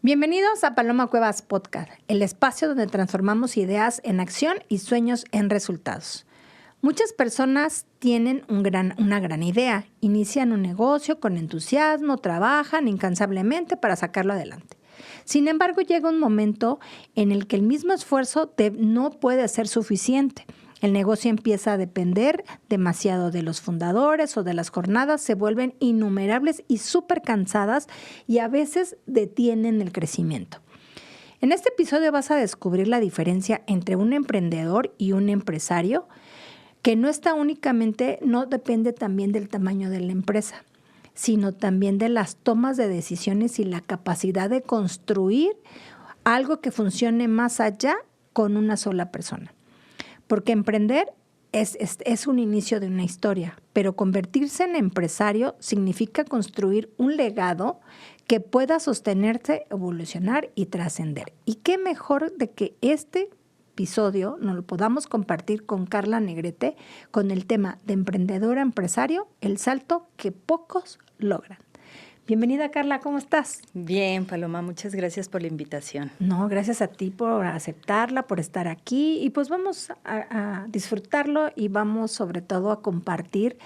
Bienvenidos a Paloma Cuevas Podcast, el espacio donde transformamos ideas en acción y sueños en resultados. Muchas personas tienen una gran idea, inician un negocio con entusiasmo, trabajan incansablemente para sacarlo adelante. Sin embargo, llega un momento en el que el mismo esfuerzo no puede ser suficiente. El negocio empieza a depender demasiado de los fundadores o de las jornadas, se vuelven innumerables y súper cansadas y a veces detienen el crecimiento. En este episodio vas a descubrir la diferencia entre un emprendedor y un empresario, que no depende también del tamaño de la empresa, sino también de las tomas de decisiones y la capacidad de construir algo que funcione más allá con una sola persona. Porque emprender es un inicio de una historia, pero convertirse en empresario significa construir un legado que pueda sostenerse, evolucionar y trascender. Y qué mejor de que este episodio nos lo podamos compartir con Carla Negrete con el tema de emprendedor a empresario, el salto que pocos logran. Bienvenida, Carla, ¿cómo estás? Bien, Paloma, muchas gracias por la invitación. No, gracias a ti por aceptarla, por estar aquí y pues vamos a disfrutarlo y vamos sobre todo a compartir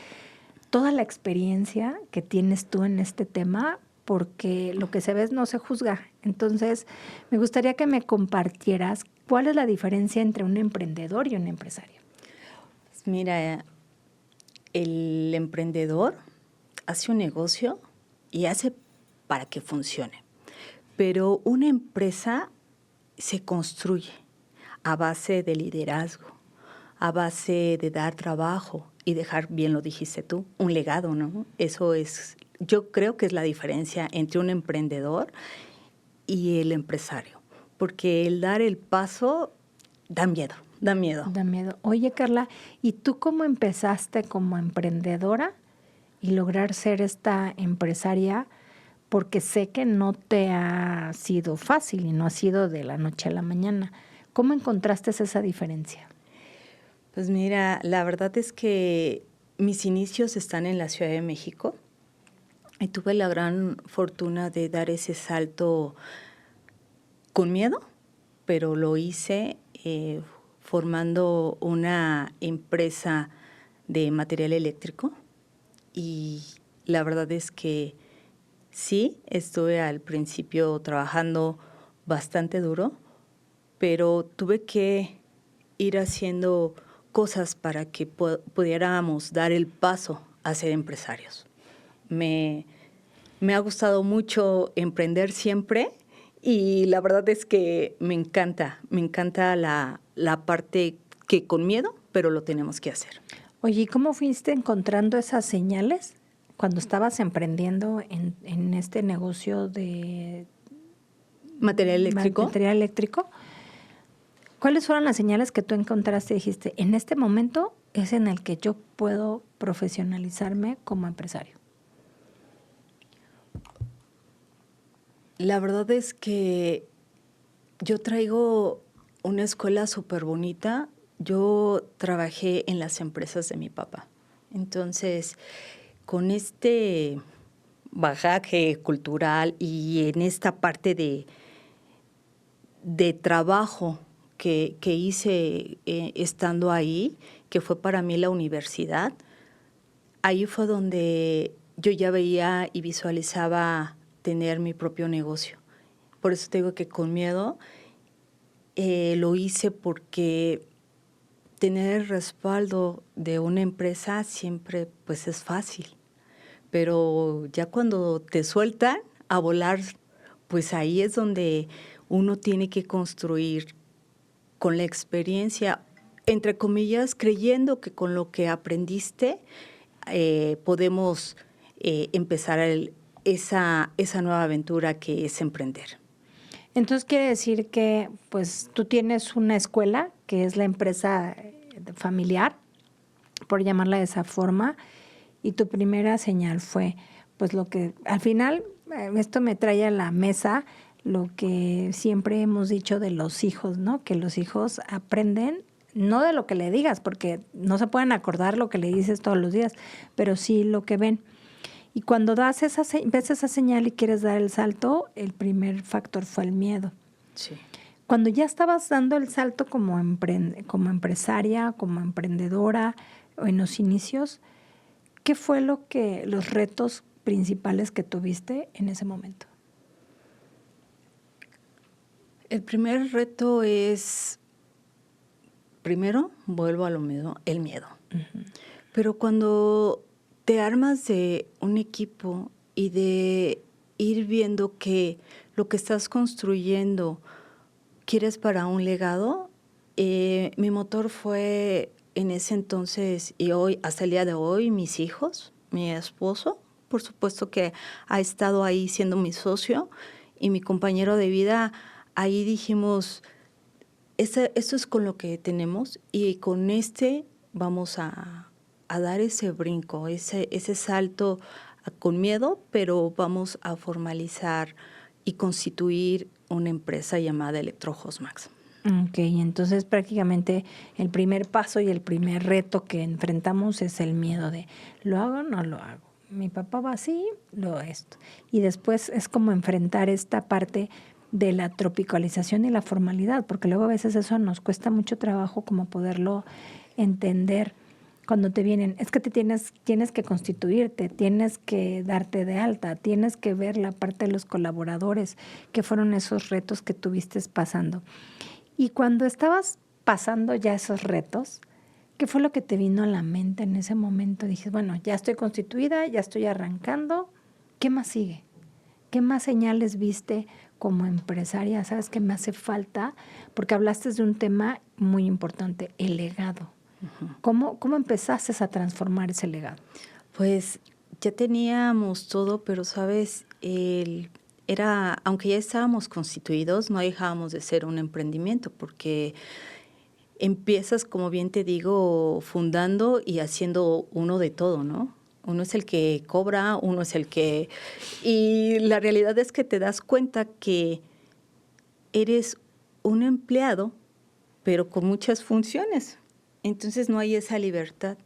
toda la experiencia que tienes tú en este tema, porque lo que se ve no se juzga. Entonces, me gustaría que me compartieras cuál es la diferencia entre un emprendedor y un empresario. Pues mira, el emprendedor hace un negocio y hace para que funcione. Pero una empresa se construye a base de liderazgo, a base de dar trabajo y dejar, bien lo dijiste tú, un legado, ¿no? Eso es, yo creo que es la diferencia entre un emprendedor y el empresario. Porque el dar el paso da miedo, da miedo. Da miedo. Oye, Carla, ¿y tú cómo empezaste como emprendedora y lograr ser esta empresaria? Porque sé que no te ha sido fácil y no ha sido de la noche a la mañana. ¿Cómo encontraste esa diferencia? Pues mira, la verdad es que mis inicios están en la Ciudad de México y tuve la gran fortuna de dar ese salto con miedo, pero lo hice formando una empresa de material eléctrico y la verdad es que sí, estuve al principio trabajando bastante duro, pero tuve que ir haciendo cosas para que pudiéramos dar el paso a ser empresarios. Me ha gustado mucho emprender siempre y la verdad es que me encanta la parte que con miedo, pero lo tenemos que hacer. Oye, ¿y cómo fuiste encontrando esas señales cuando estabas emprendiendo en este negocio de material eléctrico? Material eléctrico. ¿Cuáles fueron las señales que tú encontraste y dijiste, en este momento es en el que yo puedo profesionalizarme como empresario? La verdad es que yo traigo una escuela súper bonita. Yo trabajé en las empresas de mi papá. Entonces, con este bagaje cultural y en esta parte de trabajo que hice estando ahí, que fue para mí la universidad, ahí fue donde yo ya veía y visualizaba tener mi propio negocio. Por eso te digo que con miedo lo hice, porque tener el respaldo de una empresa siempre pues es fácil. Pero ya cuando te sueltan a volar, pues ahí es donde uno tiene que construir con la experiencia, entre comillas, creyendo que con lo que aprendiste podemos empezar esa nueva aventura que es emprender. Entonces quiere decir que pues tú tienes una escuela que es la empresa familiar, por llamarla de esa forma, y tu primera señal fue pues lo que al final esto me trae a la mesa lo que siempre hemos dicho de los hijos, ¿no? Que los hijos aprenden no de lo que le digas, porque no se pueden acordar lo que le dices todos los días, pero sí lo que ven. Y cuando ves esa señal y quieres dar el salto, el primer factor fue el miedo. Sí. Cuando ya estabas dando el salto como empresaria, como emprendedora, o en los inicios, ¿qué fue los retos principales que tuviste en ese momento? El primer reto es, primero, vuelvo a lo mismo, el miedo. Uh-huh. Pero cuando te armas de un equipo y de ir viendo que lo que estás construyendo quieres para un legado, mi motor fue en ese entonces y hoy, hasta el día de hoy, mis hijos, mi esposo, por supuesto que ha estado ahí siendo mi socio y mi compañero de vida. Ahí dijimos, esto es con lo que tenemos y con vamos a dar ese brinco, ese salto con miedo, pero vamos a formalizar y constituir una empresa llamada Electro-Hostmax. Ok, entonces prácticamente el primer paso y el primer reto que enfrentamos es el miedo de ¿lo hago o no lo hago? Mi papá va así, lo esto. Y después es como enfrentar esta parte de la tropicalización y la formalidad, porque luego a veces eso nos cuesta mucho trabajo como poderlo entender cuando te vienen. Es que tienes que constituirte, tienes que darte de alta, tienes que ver la parte de los colaboradores, que fueron esos retos que tuviste pasando. Y cuando estabas pasando ya esos retos, ¿qué fue lo que te vino a la mente en ese momento? Dije, bueno, ya estoy constituida, ya estoy arrancando, ¿qué más sigue? ¿Qué más señales viste como empresaria? ¿Sabes qué me hace falta? Porque hablaste de un tema muy importante, el legado. Uh-huh. ¿Cómo empezaste a transformar ese legado? Pues ya teníamos todo, pero, ¿sabes? Aunque ya estábamos constituidos, no dejábamos de ser un emprendimiento porque empiezas, como bien te digo, fundando y haciendo uno de todo, ¿no? Uno es el que cobra, uno es el que... Y la realidad es que te das cuenta que eres un empleado, pero con muchas funciones. Entonces no hay esa libertad.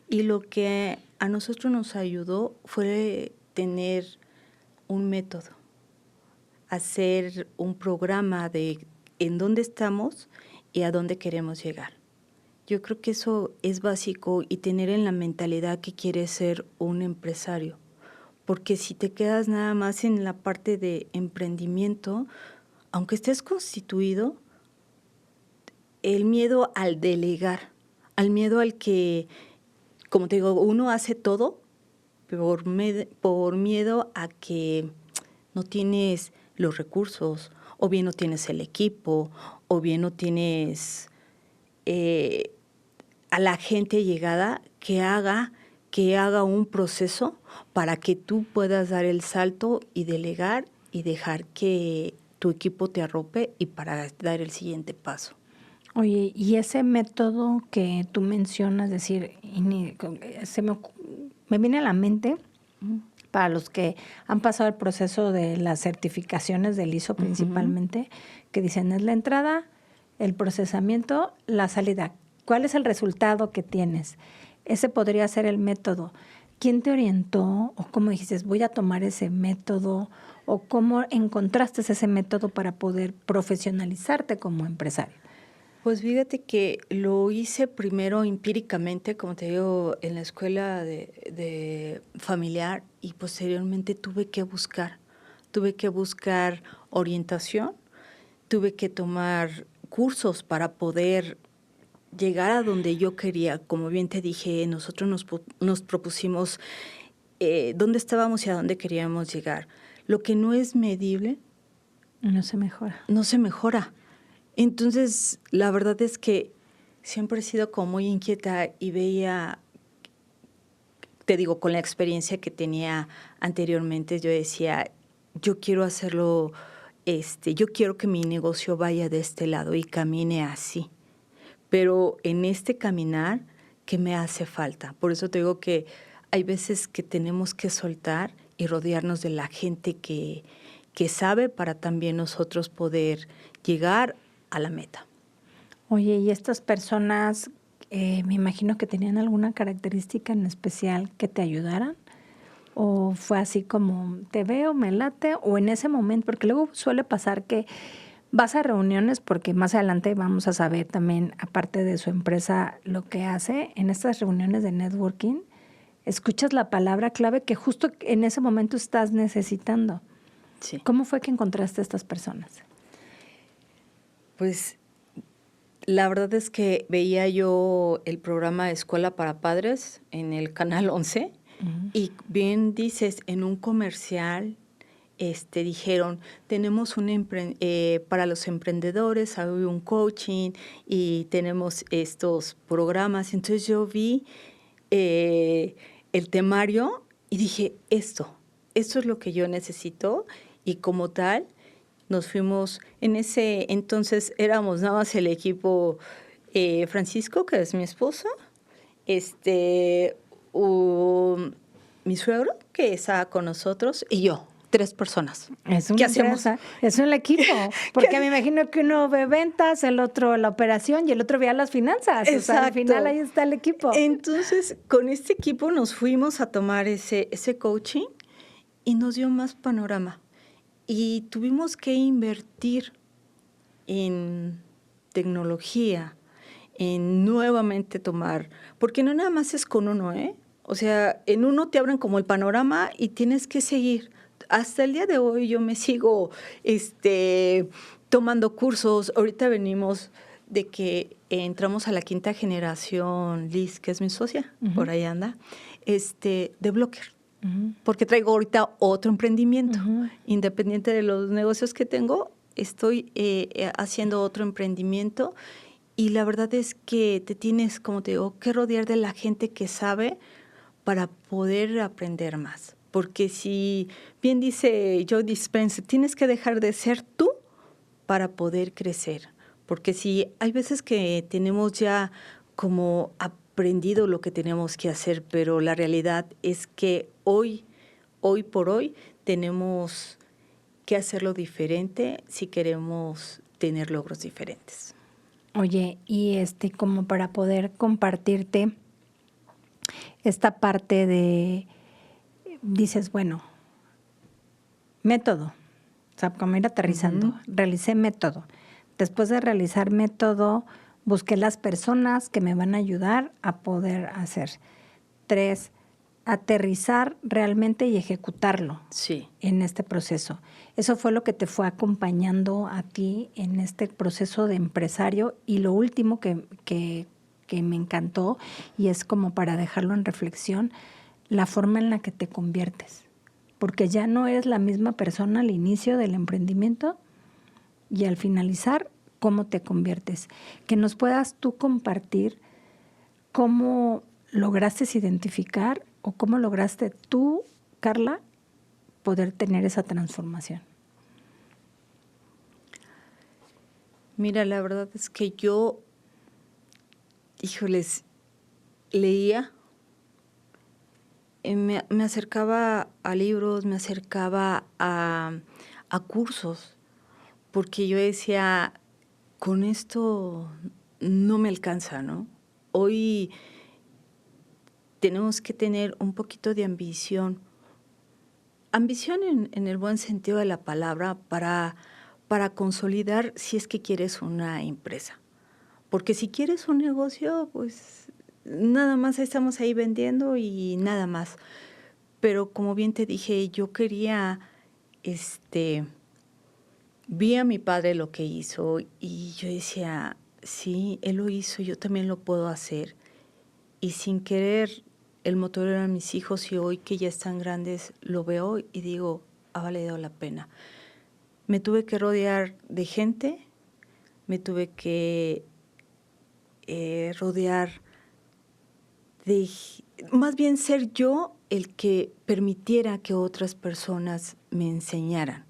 Y lo que a nosotros nos ayudó fue tener un método, hacer un programa de en dónde estamos y a dónde queremos llegar. Yo creo que eso es básico y tener en la mentalidad que quieres ser un empresario. Porque si te quedas nada más en la parte de emprendimiento, aunque estés constituido, el miedo al delegar, al miedo al que, como te digo, uno hace todo por miedo a que no tienes los recursos, o bien no tienes el equipo, o bien no tienes a la gente llegada que haga un proceso para que tú puedas dar el salto y delegar y dejar que tu equipo te arrope y para dar el siguiente paso. Oye, y ese método que tú mencionas, decir, me viene a la mente, para los que han pasado el proceso de las certificaciones del ISO principalmente, que dicen es la entrada, el procesamiento, la salida. ¿Cuál es el resultado que tienes? Ese podría ser el método. ¿Quién te orientó o cómo dijiste, voy a tomar ese método o cómo encontraste ese método para poder profesionalizarte como empresario? Pues fíjate que lo hice primero empíricamente, como te digo, en la escuela de familiar y posteriormente tuve que buscar orientación, tuve que tomar cursos para poder llegar a donde yo quería. Como bien te dije, nosotros nos propusimos dónde estábamos y a dónde queríamos llegar. Lo que no es medible no se mejora. No se mejora. Entonces, la verdad es que siempre he sido como muy inquieta y veía, te digo, con la experiencia que tenía anteriormente, yo decía, yo quiero hacerlo, yo quiero que mi negocio vaya de este lado y camine así. Pero en este caminar, ¿qué me hace falta? Por eso te digo que hay veces que tenemos que soltar y rodearnos de la gente que sabe para también nosotros poder llegar a la meta. Oye, ¿y estas personas, me imagino que tenían alguna característica en especial que te ayudaran? ¿O fue así como, te veo, me late? O en ese momento, porque luego suele pasar que vas a reuniones, porque más adelante vamos a saber también, aparte de su empresa, lo que hace en estas reuniones de networking, escuchas la palabra clave que justo en ese momento estás necesitando. Sí. ¿Cómo fue que encontraste a estas personas? Pues la verdad es que veía yo el programa Escuela para Padres en el Canal 11 y bien dices, en un comercial dijeron, tenemos para los emprendedores, hay un coaching y tenemos estos programas. Entonces yo vi el temario y dije, esto es lo que yo necesito, y como tal nos fuimos. En ese entonces éramos nada más el equipo, Francisco, que es mi esposo, mi suegro, que está con nosotros, y yo, 3 personas. Es ¿Qué hacemos? Es un equipo, porque me imagino que uno ve ventas, el otro la operación y el otro ve las finanzas. Exacto. O sea, al final ahí está el equipo. Entonces, con este equipo nos fuimos a tomar ese coaching y nos dio más panorama. Y tuvimos que invertir en tecnología, en nuevamente tomar, porque no nada más es con uno, ¿eh? O sea, en uno te abren como el panorama y tienes que seguir. Hasta el día de hoy yo me sigo tomando cursos. Ahorita venimos de que entramos a la 5ª generación, Liz, que es mi socia, por ahí anda, de Blocker. Porque traigo ahorita otro emprendimiento. Independiente de los negocios que tengo, estoy haciendo otro emprendimiento, y la verdad es que te tienes, como te digo, que rodear de la gente que sabe para poder aprender más. Porque si bien dice Joe Dispenza, tienes que dejar de ser tú para poder crecer. Porque si hay veces que tenemos ya como aprendido lo que tenemos que hacer, pero la realidad es que hoy por hoy, tenemos que hacerlo diferente si queremos tener logros diferentes. Oye, y como para poder compartirte esta parte de, dices, bueno, método, o sea, como ir aterrizando, realicé método. Después de realizar método, busqué las personas que me van a ayudar a poder hacer. 3, aterrizar realmente y ejecutarlo en este proceso. Eso fue lo que te fue acompañando a ti en este proceso de empresario. Y lo último que me encantó, y es como para dejarlo en reflexión, la forma en la que te conviertes. Porque ya no eres la misma persona al inicio del emprendimiento y al finalizar, cómo te conviertes. Que nos puedas tú compartir cómo lograste identificar o cómo lograste tú, Carla, poder tener esa transformación. Mira, la verdad es que yo, leía, me acercaba a libros, me acercaba a cursos, porque yo decía, con esto no me alcanza, ¿no? Hoy tenemos que tener un poquito de ambición. Ambición en el buen sentido de la palabra, para consolidar si es que quieres una empresa. Porque si quieres un negocio, pues nada más estamos ahí vendiendo y nada más. Pero como bien te dije, yo quería, vi a mi padre lo que hizo y yo decía, sí, él lo hizo, yo también lo puedo hacer. Y sin querer, el motor eran mis hijos, y hoy que ya están grandes lo veo y digo, ha valido la pena. Me tuve que rodear de gente, me tuve que rodear de, más bien ser yo el que permitiera que otras personas me enseñaran.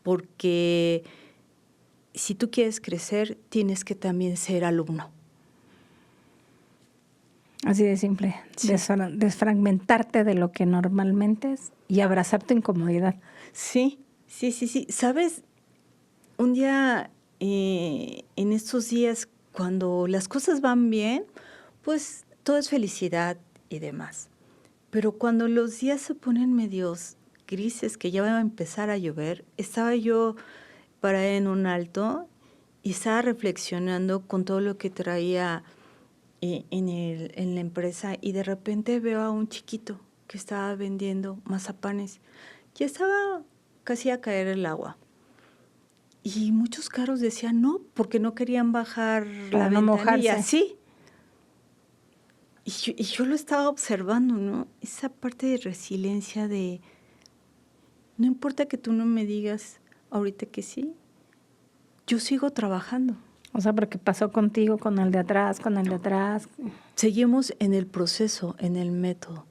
Porque si tú quieres crecer, tienes que también ser alumno. Así de simple, sí. Desfragmentarte de lo que normalmente es y abrazar tu incomodidad. Sí. ¿Sabes? Un día, en estos días, cuando las cosas van bien, pues todo es felicidad y demás. Pero cuando los días se ponen medios grises, que ya va a empezar a llover, estaba yo parada en un alto y estaba reflexionando con todo lo que traía en la empresa, y de repente veo a un chiquito que estaba vendiendo mazapanes. Ya estaba casi a caer el agua. Y muchos carros decían no, porque no querían bajar Para la no ventanilla. mojarse. Sí. Y yo lo estaba observando, ¿no? Esa parte de resiliencia de, no importa que tú no me digas ahorita que sí, yo sigo trabajando. O sea, porque pasó contigo, con el de atrás, con el de atrás. Seguimos en el proceso, en el método.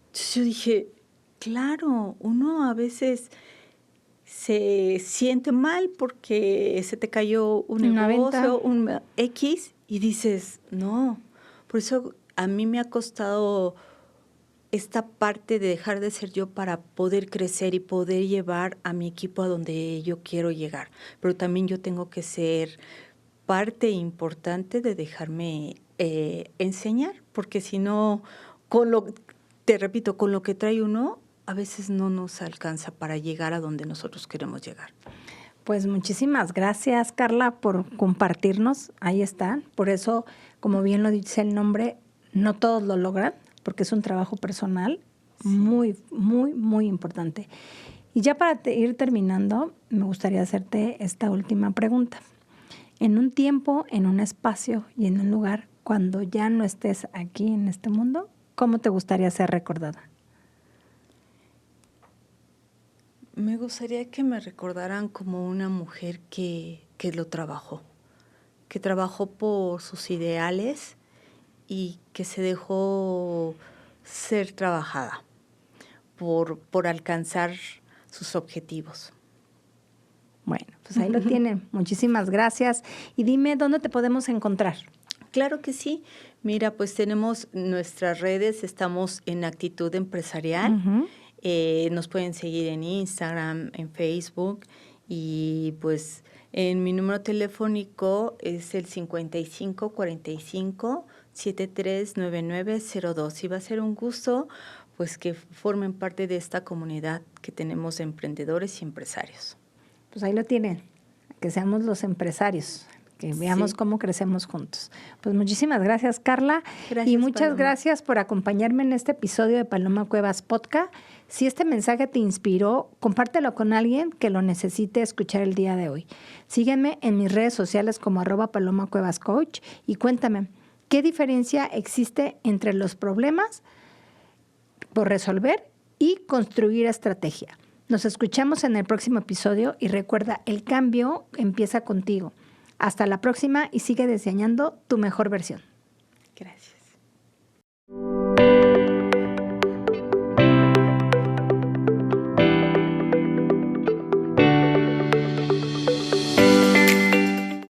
Entonces yo dije, claro, uno a veces se siente mal porque se te cayó un Una negocio, venta. un X, y dices, no. Por eso a mí me ha costado esta parte de dejar de ser yo para poder crecer y poder llevar a mi equipo a donde yo quiero llegar. Pero también yo tengo que ser parte importante de dejarme enseñar, porque si no, te repito, con lo que trae uno, a veces no nos alcanza para llegar a donde nosotros queremos llegar. Pues muchísimas gracias, Carla, por compartirnos. Ahí está. Por eso, como bien lo dice el nombre, no todos lo logran, porque es un trabajo personal muy, muy, muy importante. Y ya para ir terminando, me gustaría hacerte esta última pregunta. En un tiempo, en un espacio y en un lugar, cuando ya no estés aquí en este mundo, ¿cómo te gustaría ser recordada? Me gustaría que me recordaran como una mujer que lo trabajó, que trabajó por sus ideales y que se dejó ser trabajada por alcanzar sus objetivos. Bueno, pues ahí lo tienen. Muchísimas gracias. Y dime, ¿dónde te podemos encontrar? Claro que sí. Mira, pues tenemos nuestras redes, estamos en Actitud Empresarial. Uh-huh. Nos pueden seguir en Instagram, en Facebook, y pues en mi número telefónico es el 55 45 73 9902. Y va a ser un gusto pues que formen parte de esta comunidad que tenemos de emprendedores y empresarios. Pues ahí lo tienen, que seamos los empresarios, que veamos cómo crecemos juntos. Pues muchísimas gracias, Carla. Gracias, y muchas Paloma. gracias por acompañarme en este episodio de Paloma Cuevas Podcast. Si este mensaje te inspiró, compártelo con alguien que lo necesite escuchar el día de hoy. Sígueme en mis redes sociales como @PalomaCuevasCoach y cuéntame, ¿qué diferencia existe entre los problemas por resolver y construir estrategia? Nos escuchamos en el próximo episodio y recuerda, el cambio empieza contigo. Hasta la próxima y sigue diseñando tu mejor versión. Gracias.